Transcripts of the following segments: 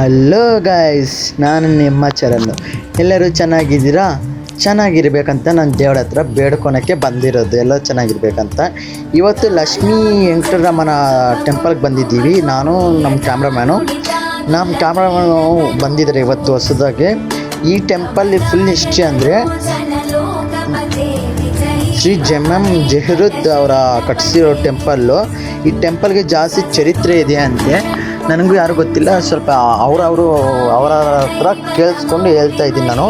Hello guys, ನಾನು ನಿಮ್ಮ ಚರನ್ನು. ಎಲ್ಲರೂ ಚೆನ್ನಾಗಿದ್ದೀರಾ? ಚೆನ್ನಾಗಿರ್ಬೇಕಂತ ನಾನು ದೇವ್ರ ಹತ್ರ ಬೇಡ್ಕೊಳಕ್ಕೆ ಬಂದಿರೋದು, ಎಲ್ಲ ಚೆನ್ನಾಗಿರ್ಬೇಕಂತ. ಇವತ್ತು ಲಕ್ಷ್ಮೀ ವೆಂಕಟರಮಣ ಟೆಂಪಲ್ಗೆ ಬಂದಿದ್ದೀವಿ. ನಾನು ನಮ್ಮ ಕ್ಯಾಮ್ರಾಮ್ಯಾನು ಬಂದಿದ್ದಾರೆ ಇವತ್ತು ಹೊಸದಾಗಿ. ಈ ಟೆಂಪಲ್ ಫುಲ್ ಹಿಸ್ಟ್ರಿ ಅಂದರೆ ಶ್ರೀ ಜಮ್ಮಂ ಜಹೀರುದ್ ಅವರ ಕಟ್ಟಿಸಿರೋ ಟೆಂಪಲ್ಲು. ಈ ಟೆಂಪಲ್ಗೆ ಜಾಸ್ತಿ ಚರಿತ್ರೆ ಇದೆ ಅಂತೆ. ನನಗೂ ಯಾರು ಗೊತ್ತಿಲ್ಲ, ಸ್ವಲ್ಪ ಅವರ ಹತ್ರ ಕೇಳಿಸ್ಕೊಂಡು ಹೇಳ್ತಾ ಇದ್ದೀನಿ ನಾನು.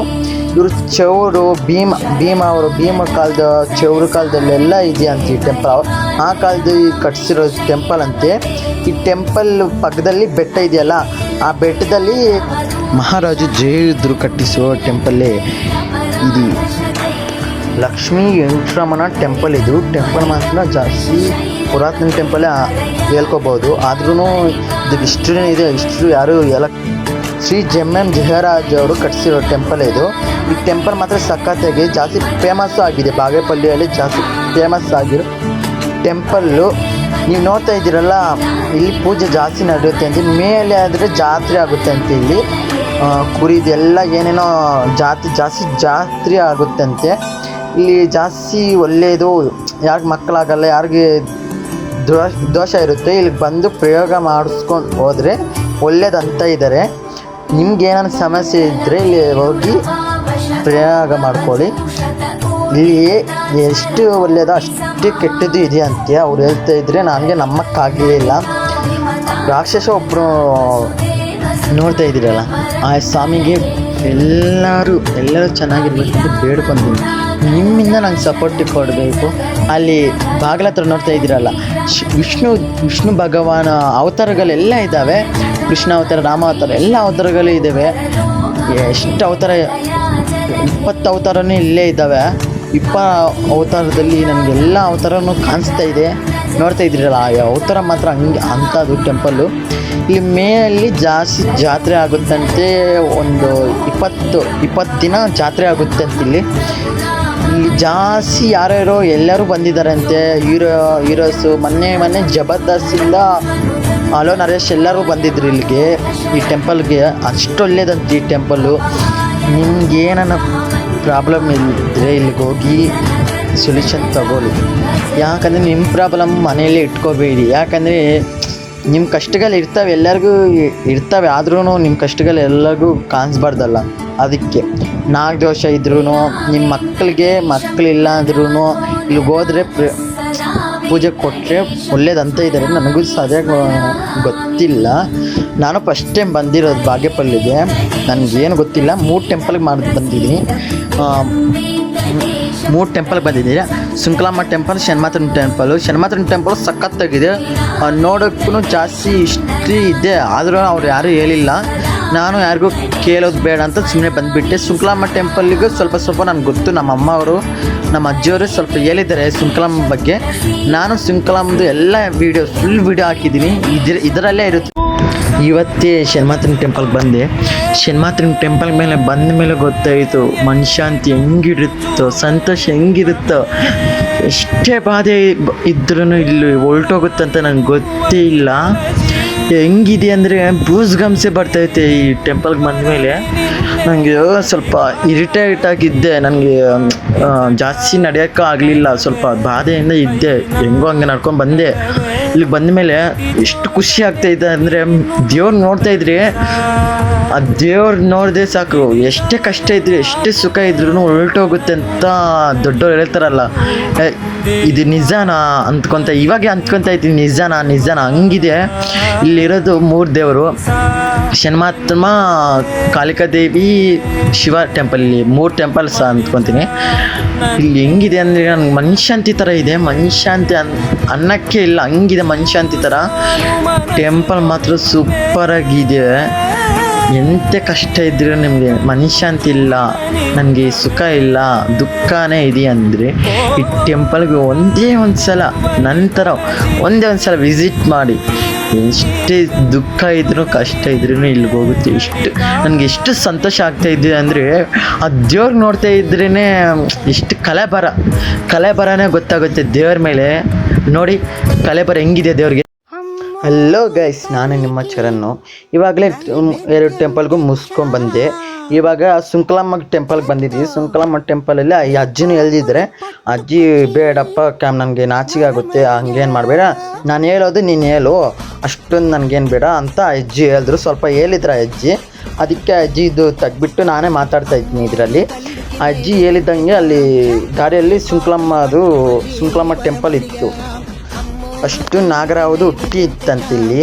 ಇವರು ಚೌರು ಭೀಮ ಕಾಲದ ಚೌರು ಕಾಲದಲ್ಲೆಲ್ಲ ಇದೆ ಅಂತ ಈ ಟೆಂಪಲ್. ಆ ಕಾಲದ ಕಟ್ಟಿಸಿರೋ ಟೆಂಪಲ್ ಅಂತೆ. ಈ ಟೆಂಪಲ್ ಪಕ್ಕದಲ್ಲಿ ಬೆಟ್ಟ ಇದೆಯಲ್ಲ, ಆ ಬೆಟ್ಟದಲ್ಲಿ ಮಹಾರಾಜ ಜಯರುದ್ರು ಕಟ್ಟಿಸುವ ಟೆಂಪಲ್ಲೇ ಇದು ಲಕ್ಷ್ಮೀ ವೆಂಕಟರಮಣ ಟೆಂಪಲ್. ಇದು ಟೆಂಪಲ್ ಮಾತ್ರ ಜಾಸ್ತಿ ಪುರಾತನ ಟೆಂಪಲ್ಲೇ ಹೇಳ್ಕೊಬೋದು. ಆದ್ರೂ ಇದು ಹಿಸ್ಟ್ರಿನೇ ಇದೆ. ಹಿಸ್ಟ್ರಿ ಯಾರು ಎಲ್ಲ ಶ್ರೀ ಜಮ್ಮಂ ಜಹರಾಜ್ ಅವರು ಕಟ್ಟಿಸಿರೋ ಟೆಂಪಲ್ ಇದು. ಈ ಟೆಂಪಲ್ ಮಾತ್ರ ಸಖತ್ತಾಗಿ ಜಾಸ್ತಿ ಫೇಮಸ್ಸು ಆಗಿದೆ. ಬಾಗೇಪಲ್ಲಿಯಲ್ಲಿ ಜಾಸ್ತಿ ಫೇಮಸ್ ಆಗಿರೋ ಟೆಂಪಲ್ಲು. ನೀವು ನೋಡ್ತಾ ಇದ್ದೀರಲ್ಲ, ಇಲ್ಲಿ ಪೂಜೆ ಜಾಸ್ತಿ ನಡೆಯುತ್ತೆ ಅಂತ. ಮೇಲೆ ಆದರೆ ಜಾತ್ರೆ ಆಗುತ್ತೆ ಅಂತ. ಇಲ್ಲಿ ಕುರಿದೆಲ್ಲ ಏನೇನೋ ಜಾತ್ರೆ ಆಗುತ್ತಂತೆ. ಇಲ್ಲಿ ಜಾಸ್ತಿ ಒಳ್ಳೆಯದು. ಯಾರಿಗೆ ಮಕ್ಕಳಾಗಲ್ಲ, ಯಾರಿಗೆ ದೋಷ ಇರುತ್ತೆ, ಇಲ್ಲಿಗೆ ಬಂದು ಪ್ರಯೋಗ ಮಾಡಿಸ್ಕೊಂಡು ಹೋದರೆ ಒಳ್ಳೇದಂತ ಇದ್ದಾರೆ. ನಿಮ್ಗೇನಾದ್ರು ಸಮಸ್ಯೆ ಇದ್ದರೆ ಇಲ್ಲಿ ಹೋಗಿ ಪ್ರಯೋಗ ಮಾಡ್ಕೊಳ್ಳಿ. ಇಲ್ಲಿ ಎಷ್ಟು ಒಳ್ಳೆಯದೋ ಅಷ್ಟು ಕೆಟ್ಟದ್ದು ಇದೆ ಅಂತ ಅವ್ರು ಹೇಳ್ತಾ ಇದ್ರೆ ನನಗೆ ನಂಬಕ್ಕಾಗಲಿಲ್ಲ. ರಾಕ್ಷಸ ಒಬ್ಬರು ನೋಡ್ತಾ ಇದ್ದೀರಲ್ಲ, ಆ ಸ್ವಾಮಿಗೆ ಎಲ್ಲರೂ ಚೆನ್ನಾಗಿರ್ಬೇಕಂತ ಬೇಡ್ಕೊಂತೀನಿ. ನಿಮ್ಮಿಂದ ನಂಗೆ ಸಪೋರ್ಟ್ ಕೊಡಬೇಕು. ಅಲ್ಲಿ ಬಾಗಿಲ ಹತ್ರ ನೋಡ್ತಾ ಇದ್ದೀರಲ್ಲ, ವಿಷ್ಣು ಭಗವಾನ ಅವತಾರಗಳೆಲ್ಲ ಇದ್ದಾವೆ. ಕೃಷ್ಣ ಅವತಾರ, ರಾಮ ಅವತಾರ, ಎಲ್ಲ ಅವತಾರಗಳು ಇದ್ದಾವೆ. ಎಷ್ಟು ಅವತಾರ, 20 ಅವತಾರನೂ ಇಲ್ಲೇ ಇದ್ದಾವೆ. 20 ಅವತಾರದಲ್ಲಿ ನನಗೆಲ್ಲ ಅವತಾರನೂ ಕಾಣಿಸ್ತಾ ಇದೆ. ನೋಡ್ತಾ ಇದ್ದೀರಲ್ಲ, ಆ ಅವತಾರ ಮಾತ್ರ ಅಂಥದ್ದು ಟೆಂಪಲ್ಲು. ಇಲ್ಲಿ ಮೇಯಲ್ಲಿ ಜಾಸ್ತಿ ಜಾತ್ರೆ ಆಗುತ್ತಂತೆ. ಒಂದು 20 ದಿನ ಜಾತ್ರೆ ಆಗುತ್ತಂತೆ. ಇಲ್ಲಿ ಜಾಸ್ತಿ ಯಾರ್ಯಾರೋ ಎಲ್ಲರೂ ಬಂದಿದ್ದಾರಂತೆ. ಹೀರೋಸು ಮೊನ್ನೆ ಜಬರ್ದಸ್ತಿಂದ ಹಲೋ ನರೇಶ್ ಎಲ್ಲರೂ ಬಂದಿದ್ರು ಇಲ್ಲಿಗೆ, ಈ ಟೆಂಪಲ್ಗೆ. ಅಷ್ಟು ಒಳ್ಳೇದಂತೆ ಈ ಟೆಂಪಲ್ಲು. ನಿಮ್ಗೆ ಏನಾನ ಪ್ರಾಬ್ಲಮ್ ಇದ್ದರೆ ಇಲ್ಲಿಗೆ ಹೋಗಿ ಸೊಲ್ಯೂಷನ್ ತಗೊಳ್ಳಿ. ಯಾಕಂದರೆ ನಿಮ್ಮ ಪ್ರಾಬ್ಲಮ್ ಮನೆಯಲ್ಲೇ ಇಟ್ಕೋಬೇಡಿ. ಯಾಕಂದರೆ ನಿಮ್ಮ ಕಷ್ಟಗಳು ಇರ್ತವೆ, ಎಲ್ಲರಿಗೂ ಇರ್ತವೆ. ಆದ್ರೂ ನಿಮ್ಮ ಕಷ್ಟಗಳು ಎಲ್ಲರಿಗೂ ಕಾಣಿಸ್ಬಾರ್ದಲ್ಲ. ಅದಕ್ಕೆ ನಾಗದೋಷ ಇದ್ರೂ, ನಿಮ್ಮ ಮಕ್ಕಳಿಲ್ಲ ಅಂದ್ರೂ ಇಲ್ಲಿಗೆ ಹೋದರೆ ಪೂಜೆ ಕೊಟ್ಟರೆ ಒಳ್ಳೇದಂತ ಇದ್ದಾರೆ. ನನಗೂ ಸರಿಯಾಗಿ ಗೊತ್ತಿಲ್ಲ. ನಾನು ಫಸ್ಟ್ ಟೈಮ್ ಬಂದಿರೋದು ಬಾಗೇಪಲ್ಲಿಗೆ. ನನಗೇನು ಗೊತ್ತಿಲ್ಲ. 3 ಟೆಂಪಲ್ಗೆ ಬಂದಿದ್ದೀನಿ. 3 ಟೆಂಪಲ್ಗೆ ಬಂದಿದ್ದೀರಿ. ಸುಂಕಲಮ್ಮ ಟೆಂಪಲ್, ಶನ್ಮಾತ್ರನ ಟೆಂಪಲ್ ಸಖತ್ತಾಗಿದೆ. ನೋಡೋಕ್ಕೂ ಜಾಸ್ತಿ ಹಿಸ್ಟ್ರಿ ಇದೆ. ಆದರೂ ಅವ್ರು ಯಾರೂ ಹೇಳಿಲ್ಲ. ನಾನು ಯಾರಿಗೂ ಕೇಳೋದು ಬೇಡ ಅಂತ ಸುಮ್ಮನೆ ಬಂದುಬಿಟ್ಟೆ. ಸುಂಕಲಮ್ಮ ಟೆಂಪಲ್ಗೆ ಸ್ವಲ್ಪ ನನಗೆ ಗೊತ್ತು. ನಮ್ಮ ಅಮ್ಮ ಅವರು, ನಮ್ಮ ಅಜ್ಜಿಯವರು ಸ್ವಲ್ಪ ಹೇಳಿದ್ದಾರೆ ಸುಂಕಲಮ್ಮ ಬಗ್ಗೆ. ನಾನು ಸುಂಕಲಮ್ಮದು ಎಲ್ಲ ಫುಲ್ ವೀಡಿಯೋ ಹಾಕಿದ್ದೀನಿ. ಇದರಲ್ಲೇ ಇರುತ್ತೆ. ಇವತ್ತೇ ಶನ್ಮಾತ್ರನ ಟೆಂಪಲ್ಗೆ ಬಂದೆ. ಶನ್ಮಾತ್ರನ ಟೆಂಪಲ್ ಮೇಲೆ ಬಂದ ಮೇಲೆ ಗೊತ್ತಾಯಿತು ಮನಃಶಾಂತಿ ಹೆಂಗಿರುತ್ತೋ, ಸಂತೋಷ ಹೆಂಗಿರುತ್ತೋ. ಎಷ್ಟೇ ಬಾಧೆ ಇದ್ರೂ ಇಲ್ಲಿ ಹೊರಟೋಗುತ್ತಂತ ನನಗೆ ಗೊತ್ತೇ ಇಲ್ಲ. ಹೆಂಗಿದೆ ಅಂದರೆ ಬೂಸ್ಗಂಸೆ ಬರ್ತೈತೆ ಈ ಟೆಂಪಲ್ಗೆ ಬಂದ ಮೇಲೆ. ನನಗೆ ಸ್ವಲ್ಪ ಇರಿಟೇಟ್ ಆಗಿದ್ದೆ. ನನಗೆ ಜಾಸ್ತಿ ನಡೆಯೋಕ್ಕೆ ಆಗಲಿಲ್ಲ. ಸ್ವಲ್ಪ ಬಾಧೆಯಿಂದ ಇದ್ದೆ. ಹೆಂಗೋ ಹಂಗೆ ನಡ್ಕೊಂಡು ಬಂದೆ. ಇಲ್ಲಿಗೆ ಬಂದ ಮೇಲೆ ಎಷ್ಟು ಖುಷಿ ಆಗ್ತಾಯಿದೆ ಅಂದರೆ, ದೇವ್ರು ನೋಡ್ತಾ ಇದ್ರಿ, ಆ ದೇವ್ರು ನೋಡಿದೆ ಸಾಕು. ಎಷ್ಟೇ ಕಷ್ಟ ಇದ್ರು, ಎಷ್ಟೇ ಸುಖ ಇದ್ರೂ ಹೊರಟೋಗುತ್ತೆ ಅಂತ ದೊಡ್ಡವ್ರು ಹೇಳ್ತಾರಲ್ಲ, ಇದು ನಿಜಾನಾ ಇವಾಗೆ ಅಂದ್ಕೊತಾ ಇದ್ದೀನಿ. ನಿಜಾನ ಹಂಗಿದೆ. ಇಲ್ಲಿರೋದು 3 ದೇವರು, ಶನ್ಮಾತ್ಮ, ಕಾಳಿಕಾದೇವಿ, ಶಿವ ಟೆಂಪಲ್. ಇಲ್ಲಿ 3 ಟೆಂಪಲ್ಸ್ ಅಂದ್ಕೊತೀನಿ. ಇಲ್ಲಿ ಹೆಂಗಿದೆ ಅಂದರೆ ನನಗೆ ಮನಃಶಾಂತಿ ಥರ ಇದೆ. ಮನಃಶಾಂತಿ ಅನ್ನಕ್ಕೆ ಇಲ್ಲ, ಹಂಗಿದೆ ಮನಃಶಾಂತಿ ಥರ. ಟೆಂಪಲ್ ಮಾತ್ರ ಸೂಪರಾಗಿದೆ. ಎಂಥ ಕಷ್ಟ ಇದ್ದರೂ ನಿಮಗೆ ಮನಃಶಾಂತಿ ಇಲ್ಲ, ನನಗೆ ಸುಖ ಇಲ್ಲ, ದುಃಖನೇ ಇದೆ ಅಂದರೆ ಈ ಟೆಂಪಲ್ಗೆ ಒಂದೇ ಒಂದು ಸಲ ವಿಸಿಟ್ ಮಾಡಿ. ಎಷ್ಟೇ ದುಃಖ ಇದ್ರೂ ಕಷ್ಟ ಇದ್ರೂ ಇಲ್ಲಿಗೆ ಹೋಗುತ್ತೆ. ನನಗೆ ಎಷ್ಟು ಸಂತೋಷ ಆಗ್ತಾಯಿದೆ ಅಂದರೆ, ಆ ದೇವ್ರಿಗೆ ನೋಡ್ತಾ ಇದ್ರೇ ಎಷ್ಟು ಕಲೆಬರನೇ ಗೊತ್ತಾಗುತ್ತೆ ದೇವ್ರ ಮೇಲೆ. ನೋಡಿ ಕಲೆಬರ ಹೆಂಗಿದೆ ದೇವ್ರಿಗೆ. ಹಲೋ ಗೈಸ್, ನಾನು ನಿಮ್ಮ ಚರನ್ನು. ಇವಾಗಲೇ 2 ಟೆಂಪಲ್ಗೂ ಮುಗಿಸ್ಕೊಂಡು ಬಂದೆ. ಇವಾಗ ಸುಂಕಲಮ್ಮ ಟೆಂಪಲ್ಗೆ ಬಂದಿದ್ದೀವಿ. ಸುಂಕಲಮ್ಮ ಟೆಂಪಲಲ್ಲಿ ಈ ಅಜ್ಜಿನೂ ಎಲ್ದಿದ್ರೆ, ಅಜ್ಜಿ ಬೇಡಪ್ಪ ನನಗೆ ನಾಚಿಕೆ ಆಗುತ್ತೆ, ಹಂಗೇನು ಮಾಡಬೇಡ, ನಾನು ಹೇಳೋದು ನೀನು ಹೇಳು, ಅಷ್ಟೊಂದು ನನಗೇನು ಬೇಡ ಅಂತ ಅಜ್ಜಿ ಹೇಳಿದ್ರು. ಸ್ವಲ್ಪ ಹೇಳಿದ್ರ ಅಜ್ಜಿ, ಅದಕ್ಕೆ ಅಜ್ಜಿ ಇದು ತೆಗ್ಬಿಟ್ಟು ನಾನೇ ಮಾತಾಡ್ತಾ ಇದ್ದೀನಿ ಇದರಲ್ಲಿ. ಅಜ್ಜಿ ಹೇಳಿದ್ದಂಗೆ ಅಲ್ಲಿ ದಾರಿಯಲ್ಲಿ ಸುಂಕಲಮ್ಮ ಟೆಂಪಲ್ ಇತ್ತು. ಫಸ್ಟು ನಾಗರಾವ್ದು ಹುಟ್ಟಿ ಇತ್ತಂತಿಲ್ಲಿ.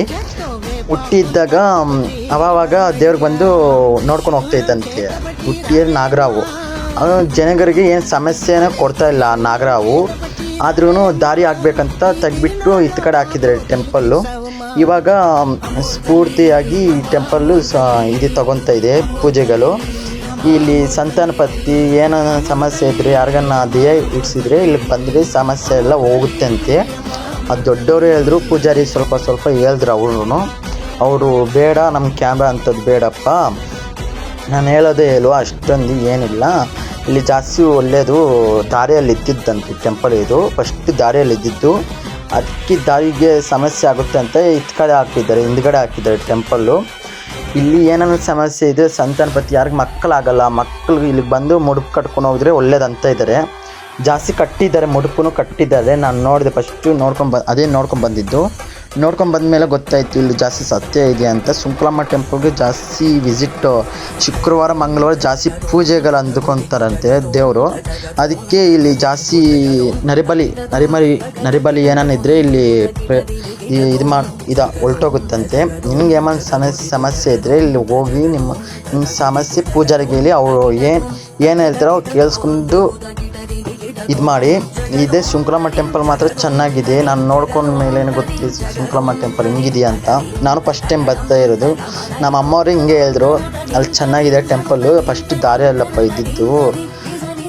ಹುಟ್ಟಿದ್ದಾಗ ಅವಾಗ ದೇವ್ರಿಗೆ ಬಂದು ನೋಡ್ಕೊಂಡು ಹೋಗ್ತಾಯಿತ್ತಂತೆ. ಹುಟ್ಟಿಯಲ್ಲಿ ನಾಗರಾವು ಜನಗರಿಗೆ ಏನು ಸಮಸ್ಯೆನ ಕೊಡ್ತಾ ಇಲ್ಲ ಆ ನಾಗರಾವು. ಆದ್ರೂ ದಾರಿ ಆಗಬೇಕಂತ ತೆಗ್ಬಿಟ್ಟು ಇತ್ತ ಕಡೆ ಹಾಕಿದ್ದಾರೆ ಟೆಂಪಲ್ಲು. ಇವಾಗ ಸ್ಫೂರ್ತಿಯಾಗಿ ಈ ಟೆಂಪಲ್ಲು ಇದು ತಗೊತಾ ಇದೆ ಪೂಜೆಗಳು. ಇಲ್ಲಿ ಸಂತಾನಪತ್ತಿ ಏನೋ ಸಮಸ್ಯೆ ಇದ್ದರೆ, ಯಾರಿಗನ್ನ ದೇಹ ಇಡಿಸಿದ್ರೆ ಇಲ್ಲಿ ಬಂದರೆ ಸಮಸ್ಯೆ ಎಲ್ಲ ಹೋಗುತ್ತೆ ಅಂತೆ. ಅದು ದೊಡ್ಡವರು ಹೇಳಿದ್ರು, ಪೂಜಾರಿ ಸ್ವಲ್ಪ ಹೇಳಿದ್ರು. ಅವರು ಬೇಡ, ನಮ್ಮ ಕ್ಯಾಮ್ರಾ ಅಂಥದ್ದು ಬೇಡಪ್ಪ, ನಾನು ಹೇಳೋದೇ ಹೇಳು, ಅಷ್ಟೊಂದು ಏನಿಲ್ಲ, ಇಲ್ಲಿ ಜಾಸ್ತಿ ಒಳ್ಳೆಯದು ದಾರಿಯಲ್ಲಿ ಇದ್ದಿದ್ದಂತೆ ಟೆಂಪಲ್. ಇದು ಫಸ್ಟ್ ದಾರಿಯಲ್ಲಿ ಇದ್ದಿದ್ದು, ಅದಕ್ಕೆ ದಾರಿಗೆ ಸಮಸ್ಯೆ ಆಗುತ್ತೆ ಅಂತ ಇತ್ತ ಕಡೆ ಹಾಕಿದ್ದಾರೆ, ಹಿಂದ್ಗಡೆ ಹಾಕಿದ್ದಾರೆ ಟೆಂಪಲ್ಲು. ಇಲ್ಲಿ ಏನೇನು ಸಮಸ್ಯೆ ಇದೆ, ಸಂತಾನಪತಿ ಯಾರಿಗೆ ಮಕ್ಕಳಾಗಲ್ಲ, ಮಕ್ಕಳು ಇಲ್ಲಿಗೆ ಬಂದು ಮುಡುಪು ಕಟ್ಕೊಂಡು ಹೋಗಿದ್ರೆ ಒಳ್ಳೇದಂತ ಇದ್ದಾರೆ. ಜಾಸ್ತಿ ಕಟ್ಟಿದ್ದಾರೆ, ಮುಡುಪು ಕಟ್ಟಿದ್ದಾರೆ. ನಾನು ನೋಡಿದೆ, ಫಸ್ಟು ನೋಡ್ಕೊಂಡು ಬಂದಿದ್ದು. ನೋಡ್ಕೊಂಡು ಬಂದಮೇಲೆ ಗೊತ್ತಾಯಿತು ಇಲ್ಲಿ ಜಾಸ್ತಿ ಸತ್ಯ ಇದೆ ಅಂತ. ಸುಂಕಲಮ್ಮ ಟೆಂಪಲ್ಗೆ ಜಾಸ್ತಿ ವಿಸಿಟ್ ಶುಕ್ರವಾರ ಮಂಗಳವಾರ ಜಾಸ್ತಿ ಪೂಜೆಗಳು ಅಂದ್ಕೊತಾರಂತೆ ದೇವರು. ಅದಕ್ಕೆ ಇಲ್ಲಿ ಜಾಸ್ತಿ ನರಿಬಲಿ ಏನಾನಿದ್ರೆ ಇಲ್ಲಿ ಹೊಲ್ಟೋಗುತ್ತಂತೆ. ನಿಮ್ಗೆ ಏನಾದ್ರು ಸಮಸ್ಯೆ ಇದ್ದರೆ ಇಲ್ಲಿ ಹೋಗಿ ನಿಮ್ಮ ಸಮಸ್ಯೆ ಪೂಜಾರಿಗೆ ಹೇಳಿ, ಅವರು ಏನು ಹೇಳ್ತಾರೋ ಅವ್ರು ಕೇಳಿಸ್ಕೊಂಡು ಇದು ಮಾಡಿ. ಇದೇ ಸುಂಕಲಮ್ಮ ಟೆಂಪಲ್ ಮಾತ್ರ ಚೆನ್ನಾಗಿದೆ. ನಾನು ನೋಡ್ಕೊಂಡ ಮೇಲೆ ಗೊತ್ತಿಲ್ಲ ಸುಂಕಲಮ್ಮ ಟೆಂಪಲ್ ಹಿಂಗಿದೆಯಾ ಅಂತ. ನಾನು ಫಸ್ಟ್ ಟೈಮ್ ಬರ್ತಾ ಇರೋದು. ನಮ್ಮ ಅಮ್ಮವ್ರು ಹಿಂಗೆ ಹೇಳಿದ್ರು, ಅಲ್ಲಿ ಚೆನ್ನಾಗಿದೆ ಟೆಂಪಲ್ಲು. ಫಸ್ಟ್ ದಾರಿ ಅಲ್ಲಪ್ಪ ಇದ್ದಿದ್ದು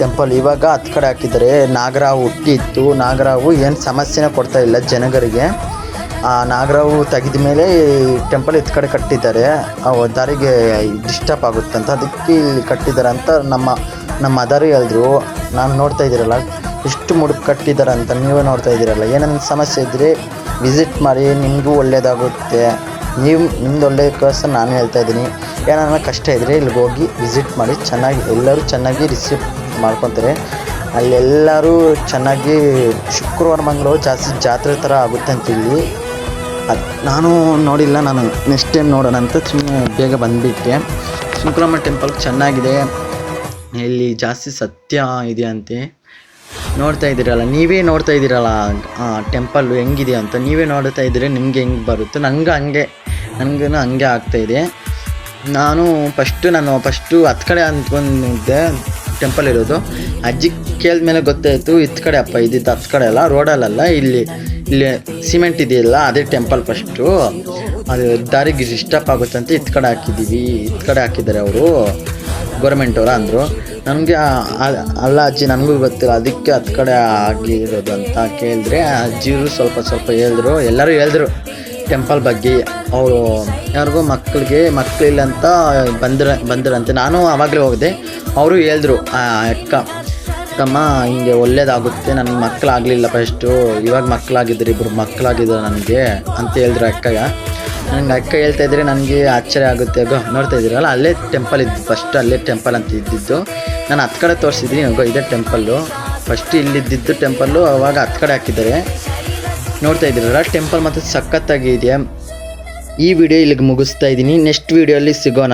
ಟೆಂಪಲ್, ಇವಾಗ ಹತ್ತು ಕಡೆ ಹಾಕಿದ್ದಾರೆ. ನಾಗರಾವು ಹುಟ್ಟಿತ್ತು, ನಾಗರಾವು ಏನು ಸಮಸ್ಯೆನೇ ಕೊಡ್ತಾ ಇಲ್ಲ ಜನಗರಿಗೆ. ಆ ನಾಗರಾವು ತೆಗೆದ ಮೇಲೆ ಟೆಂಪಲ್ ಎತ್ತು ಕಡೆ ಕಟ್ಟಿದ್ದಾರೆ. ದಾರಿಗೆ ಡಿಸ್ಟರ್ಬ್ ಆಗುತ್ತಂತ, ಅದಕ್ಕೆ ಇಲ್ಲಿ ಕಟ್ಟಿದ್ದಾರೆ ಅಂತ ನಮ್ಮ ಮದರ್ ಹೇಳಿದ್ರು. ನಾನು ನೋಡ್ತಾ ಇದ್ದೀರಲ್ಲ ಎಷ್ಟು ಮುಡುಪು ಕಟ್ಟಿದ್ದಾರೆ ಅಂತ, ನೀವೇ ನೋಡ್ತಾ ಇದ್ದೀರಲ್ಲ. ಏನೇನು ಸಮಸ್ಯೆ ಇದ್ದರೆ ವಿಸಿಟ್ ಮಾಡಿ, ನಿಮಗೂ ಒಳ್ಳೆಯದಾಗುತ್ತೆ. ನಿಮ್ದು ಒಳ್ಳೆಯದಕ್ಕೋಸ್ಕರ ನಾನು ಹೇಳ್ತಾ ಇದ್ದೀನಿ. ಏನಾರ ಕಷ್ಟ ಇದ್ದರೆ ಇಲ್ಲಿಗೆ ಹೋಗಿ ವಿಸಿಟ್ ಮಾಡಿ, ಎಲ್ಲರೂ ಚೆನ್ನಾಗಿ ರಿಸೀವ್ ಮಾಡ್ಕೊತಾರೆ. ಅಲ್ಲೆಲ್ಲರೂ ಚೆನ್ನಾಗಿ ಶುಕ್ರವಾರ ಮಂಗಳವಾರ ಜಾಸ್ತಿ ಜಾತ್ರೆ ಥರ ಆಗುತ್ತೆ ಅಂತ ಇಲ್ಲಿ. ನಾನು ನೋಡಿಲ್ಲ, ನಾನು ನೆಕ್ಸ್ಟ್ ಟೈಮ್ ನೋಡೋಣ ಅಂತ ಸುಮ್ಮನೆ ಬೇಗ ಬಂದುಬಿಟ್ಟೆ. ಸುಂಕಲಮ್ಮ ಟೆಂಪಲ್ ಚೆನ್ನಾಗಿದೆ, ಇಲ್ಲಿ ಜಾಸ್ತಿ ಸತ್ಯ ಇದೆ ಅಂತೆ. ನೋಡ್ತಾ ಇದ್ದೀರಲ್ಲ, ನೀವೇ ನೋಡ್ತಾ ಇದ್ದೀರಲ್ಲ ಟೆಂಪಲ್ಲು ಹೆಂಗಿದೆ ಅಂತ. ನೀವೇ ನೋಡ್ತಾ ಇದ್ದೀರಿ, ನಿಮಗೆ ಹೆಂಗೆ ಬರುತ್ತೆ. ನನಗೂ ಹಂಗೆ ಆಗ್ತಾಯಿದೆ. ನಾನು ಫಸ್ಟು ಹತ್ತು ಕಡೆ ಅಂದ್ಕೊಂಡಿದ್ದೆ ಟೆಂಪಲ್ ಇರೋದು. ಅಜ್ಜಿ ಕೇಳಿದ ಮೇಲೆ ಗೊತ್ತಾಯಿತು ಇತ್ತ ಕಡೆ ಅಪ್ಪ ಇದ್ದಿದ್ದು, ಹತ್ತು ಕಡೆ ಅಲ್ಲ, ರೋಡಲ್ಲ, ಇಲ್ಲಿ ಸಿಮೆಂಟ್ ಇದೆಯಲ್ಲ ಅದೇ ಟೆಂಪಲ್. ಫಸ್ಟು ಅದು ದಾರಿಗೆ ಡಿಸ್ಟರ್ಬ್ ಆಗುತ್ತೆ ಅಂತ ಇತ್ತ ಕಡೆ ಹಾಕಿದ್ದಾರೆ ಅವರು, ಗೌರ್ಮೆಂಟ್ ಅವರು ಅಂದರು. ನನಗೆ ಅಲ್ಲ ಅಜ್ಜಿ, ನನಗೂ ಗೊತ್ತಿಲ್ಲ, ಅದಕ್ಕೆ ಹತ್ತು ಕಡೆ ಆಗಿರೋದು ಅಂತ ಕೇಳಿದ್ರೆ ಅಜ್ಜಿಯವರು ಸ್ವಲ್ಪ ಹೇಳಿದ್ರು. ಎಲ್ಲರೂ ಹೇಳಿದ್ರು ಟೆಂಪಲ್ ಬಗ್ಗೆ. ಅವರು ಯಾರಿಗೂ ಮಕ್ಕಳಿಲ್ಲ ಅಂತ ಬಂದಿರಂತೆ. ನಾನು ಆವಾಗಲೇ ಹೋಗಿದೆ. ಅವರು ಹೇಳಿದ್ರು, ಅಕ್ಕಮ್ಮ ಹಿಂಗೆ ಒಳ್ಳೇದಾಗುತ್ತೆ, ನನಗೆ ಮಕ್ಕಳಾಗಲಿಲ್ಲ ಫಸ್ಟು, ಇವಾಗ ಮಕ್ಕಳಾಗಿದ್ರು, ಇಬ್ಬರು ಮಕ್ಕಳಾಗಿದ್ರು ನನಗೆ ಅಂತ ಹೇಳಿದ್ರು ಅಕ್ಕಯ್ಯ. ಅಕ್ಕ ಹೇಳ್ತಾ ಇದ್ರೆ ನನಗೆ ಆಶ್ಚರ್ಯ ಆಗುತ್ತೆ. ನೋಡ್ತಾ ಇದ್ದೀರಲ್ಲ, ಅಲ್ಲೇ ಟೆಂಪಲ್ ಇದ್ದು, ಫಸ್ಟ್ ಅಲ್ಲೇ ಟೆಂಪಲ್ ಅಂತ ಇದ್ದಿದ್ದು. ನಾನು ಹತ್ತು ಕಡೆ ತೋರಿಸಿದ್ದೀನಿ, ಇದೇ ಟೆಂಪಲ್ಲು. ಫಸ್ಟ್ ಇಲ್ಲಿದ್ದಿದ್ದು ಟೆಂಪಲ್ಲು, ಅವಾಗ ಹತ್ತು ಕಡೆ ಹಾಕಿದ್ದಾರೆ. ನೋಡ್ತಾ ಇದ್ದೀರಲ್ಲ, ಟೆಂಪಲ್ ಮತ್ತು ಸಖತ್ತಾಗಿ ಇದೆಯಾ. ಈ ವಿಡಿಯೋ ಇಲ್ಲಿಗೆ ಮುಗಿಸ್ತಾ ಇದ್ದೀನಿ. ನೆಕ್ಸ್ಟ್ ವಿಡಿಯೋಲ್ಲಿ ಸಿಗೋಣ.